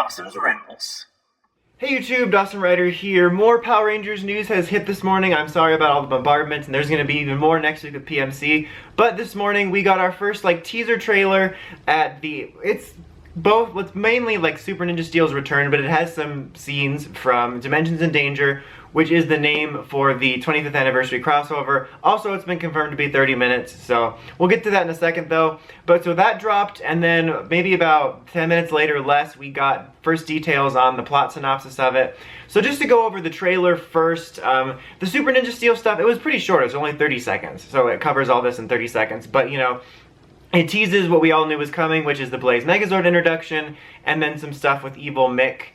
Dawson's Rambles. Hey YouTube, Dawson Ryder here. More Power Rangers news has hit this morning. I'm sorry about all the bombardment, and there's going to be even more next week with PMC. But this morning we got our first teaser trailer at it's mainly Super Ninja Steel's return, but it has some scenes from Dimensions in Danger, which is the name for the 25th anniversary crossover. Also, it's been confirmed to be 30 minutes, so we'll get to that in a second though. But so that dropped, and then maybe about 10 minutes later, less, we got first details on the plot synopsis of it. So just to go over the trailer first, the Super Ninja Steel stuff, it was pretty short. It was only 30 seconds, so it covers all this in 30 seconds. But you know, it teases what we all knew was coming, which is the Blaze Megazord introduction, and then some stuff with Evil Mick,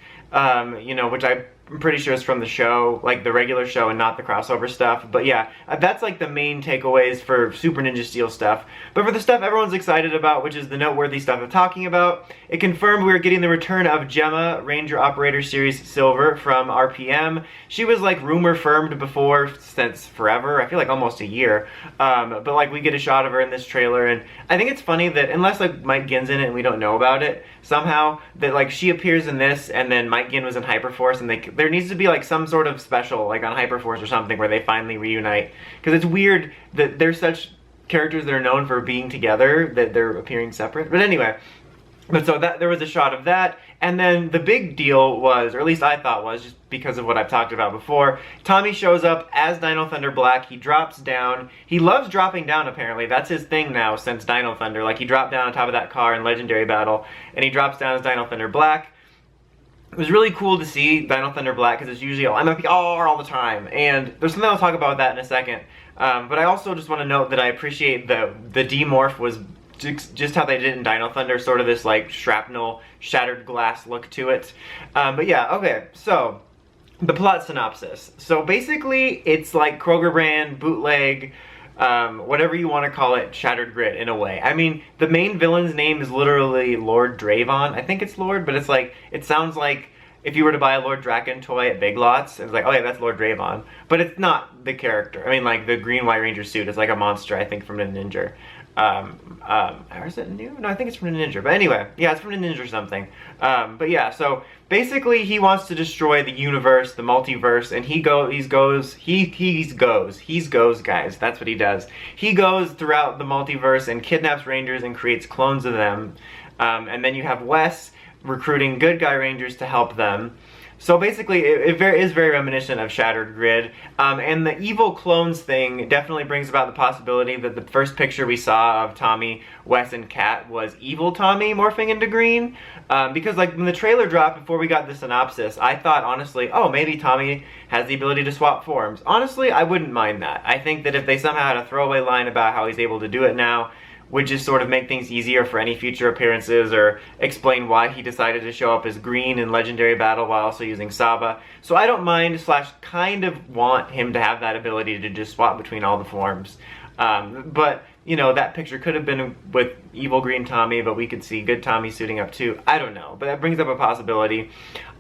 you know, which I'm pretty sure is from the show, like the regular show and not the crossover stuff. But yeah, that's like the main takeaways for Super Ninja Steel stuff. But for the stuff everyone's excited about, which is the noteworthy stuff I'm talking about, it confirmed we were getting the return of Gemma, Ranger Operator Series Silver from RPM. She was like rumor firmed before since forever, I feel like almost a year. But like we get a shot of her in this trailer, and I think it's funny that unless like Mike Ginn's in it and we don't know about it, somehow that like she appears in this and then Mike Ginn was in Hyperforce, and there needs to be like some sort of special like on Hyperforce or something where they finally reunite, because it's weird that they're such characters that are known for being together that they're appearing separate. But anyway, but so that there was a shot of that, and then the big deal was, or at least I thought was, just because of what I've talked about before, Tommy shows up as Dino Thunder Black. He drops down. He loves dropping down, apparently. That's his thing now since Dino Thunder. Like, he dropped down on top of that car in Legendary Battle, and he drops down as Dino Thunder Black. It was really cool to see Dino Thunder Black, because it's usually I'm MFPR all the time, and there's something I'll talk about that in a second. But I also just want to note that I appreciate the demorph was just how they did it in Dino Thunder, sort of this like shrapnel, shattered glass look to it. But yeah, okay, so the plot synopsis. So basically, it's like Kroger brand, bootleg, whatever you want to call it, Shattered Grid in a way. I mean, the main villain's name is literally Lord Dravon. I think it's Lord, but it's like, it sounds like if you were to buy a Lord Draken toy at Big Lots, it's like, oh yeah, that's Lord Dravon. But it's not the character. I mean, like, the Green White Ranger suit is like a monster, I think, from the Ninja. Or is it new? No, I think it's from the Ninja. But anyway, yeah, it's from the Ninja or something. But yeah, so basically he wants to destroy the universe, the multiverse, and he goes, guys. That's what he does. He goes throughout the multiverse and kidnaps Rangers and creates clones of them. And then you have Wes recruiting good guy Rangers to help them. So basically, it is very reminiscent of Shattered Grid, and the evil clones thing definitely brings about the possibility that the first picture we saw of Tommy, Wes, and Kat was evil Tommy morphing into green, because like when the trailer dropped before we got the synopsis, I thought honestly, oh, maybe Tommy has the ability to swap forms. Honestly, I wouldn't mind that. I think that if they somehow had a throwaway line about how he's able to do it now, would just sort of make things easier for any future appearances, or explain why he decided to show up as green in Legendary Battle while also using Saba. So I don't mind / kind of want him to have that ability to just swap between all the forms. But, you know, that picture could have been with evil green Tommy, but we could see good Tommy suiting up too. I don't know, but that brings up a possibility.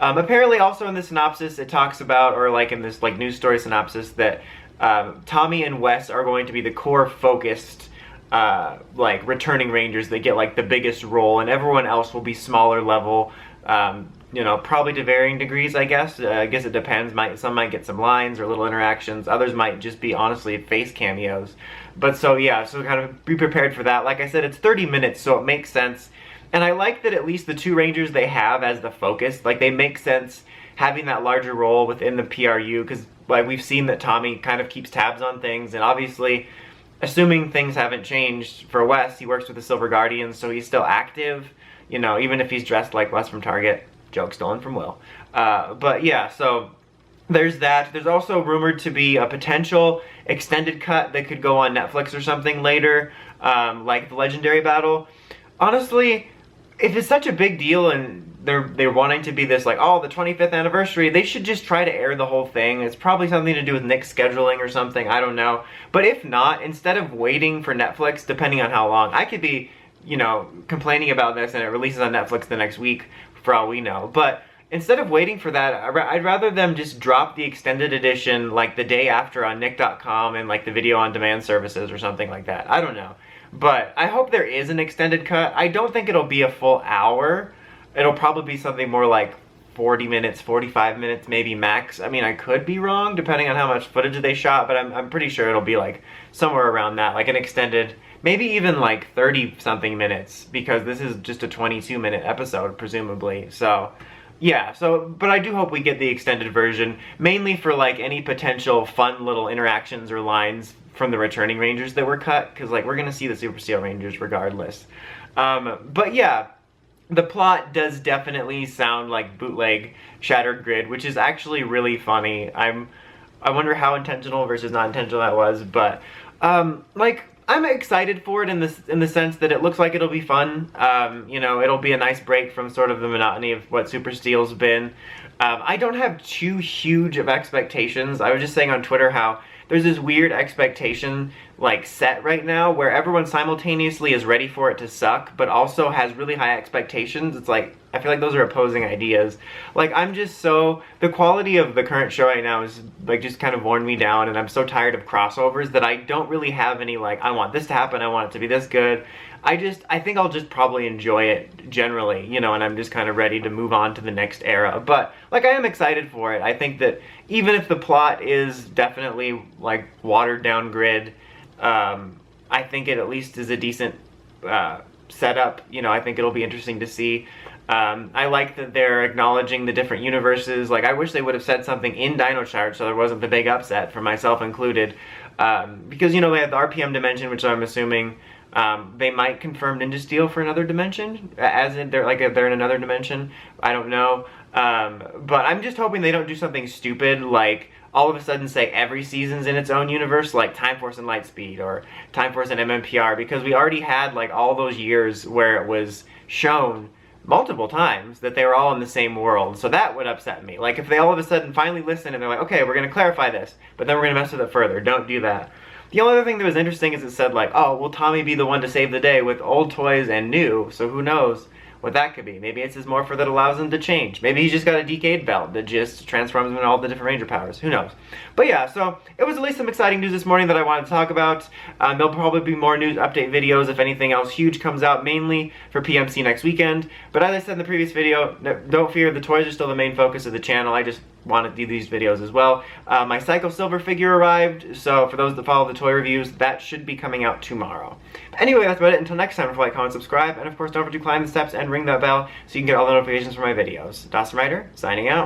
Apparently also in the synopsis it talks about, or like in this like news story synopsis, that Tommy and Wes are going to be the core focused like returning Rangers that get like the biggest role, and everyone else will be smaller level, you know, probably to varying degrees, I guess. I guess it depends. Some might get some lines or little interactions. Others might just be honestly face cameos. But so yeah, so kind of be prepared for that. Like I said, it's 30 minutes, so it makes sense. And I like that at least the two Rangers they have as the focus, like they make sense having that larger role within the PRU, because like we've seen that Tommy kind of keeps tabs on things, and obviously, assuming things haven't changed for Wes, he works with the Silver Guardians, so he's still active, you know, even if he's dressed like Wes from Target. Joke stolen from Will. But yeah, so there's that. There's also rumored to be a potential extended cut that could go on Netflix or something later, like the Legendary Battle. Honestly, if it's such a big deal and they're wanting to be this like, oh, the 25th anniversary, they should just try to air the whole thing. It's probably something to do with Nick's scheduling or something, I don't know. But if not, instead of waiting for Netflix, depending on how long, I could be, you know, complaining about this and it releases on Netflix the next week, for all we know. But instead of waiting for that, I'd rather them just drop the extended edition like the day after on Nick.com and like the video on demand services or something like that. I don't know. But I hope there is an extended cut. I don't think it'll be a full hour. it'll probably be something more like 40 minutes, 45 minutes maybe max. I mean, I could be wrong depending on how much footage they shot, but I'm pretty sure it'll be like somewhere around that, like an extended, maybe even like 30 something minutes, because this is just a 22-minute episode presumably. So yeah, but I do hope we get the extended version, mainly for like any potential fun little interactions or lines from the returning Rangers that were cut, because like we're gonna see the Super Steel Rangers regardless. But yeah, the plot does definitely sound like bootleg Shattered Grid, which is actually really funny. I wonder how intentional versus not intentional that was, but like I'm excited for it in the sense that it looks like it'll be fun. You know, it'll be a nice break from sort of the monotony of what Super Steel's been. I don't have too huge of expectations. I was just saying on Twitter how there's this weird expectation like set right now where everyone simultaneously is ready for it to suck but also has really high expectations. It's like, I feel like those are opposing ideas. Like, the quality of the current show right now is like just kind of worn me down, and I'm so tired of crossovers that I don't really have any like, I want this to happen, I want it to be this good. I think I'll just probably enjoy it generally, you know, and I'm just kind of ready to move on to the next era. But like, I am excited for it. I think that even if the plot is definitely like watered down Grid, I think it at least is a decent setup. You know, I think it'll be interesting to see. I like that they're acknowledging the different universes. Like, I wish they would have said something in Dino Charge so there wasn't the big upset, for myself included. Because, you know, they have the RPM dimension, which I'm assuming they might confirm Ninja Steel for another dimension, as in they're in another dimension. I don't know. But I'm just hoping they don't do something stupid like all of a sudden say every season's in its own universe, like Time Force and Lightspeed or Time Force and MMPR, because we already had like all those years where it was shown multiple times that they were all in the same world. So that would upset me. Like, if they all of a sudden finally listen and they're like, okay, we're going to clarify this, but then we're going to mess with it further. Don't do that. The only other thing that was interesting is it said like, oh, will Tommy be the one to save the day with old toys and new? So who knows what that could be. Maybe it's his morpher that allows him to change. Maybe he's just got a decayed belt that just transforms him into all the different Ranger powers. Who knows? But yeah, so it was at least some exciting news this morning that I wanted to talk about. There'll probably be more news update videos if anything else huge comes out, mainly for PMC next weekend. But as I said in the previous video, don't fear, the toys are still the main focus of the channel. I just want to do these videos as well. My Psycho Silver figure arrived, so for those that follow the toy reviews, that should be coming out tomorrow. Anyway, that's about it. Until next time, like, comment, subscribe, and of course don't forget to climb the steps and ring that bell so you can get all the notifications for my videos. Dawson Ryder, signing out.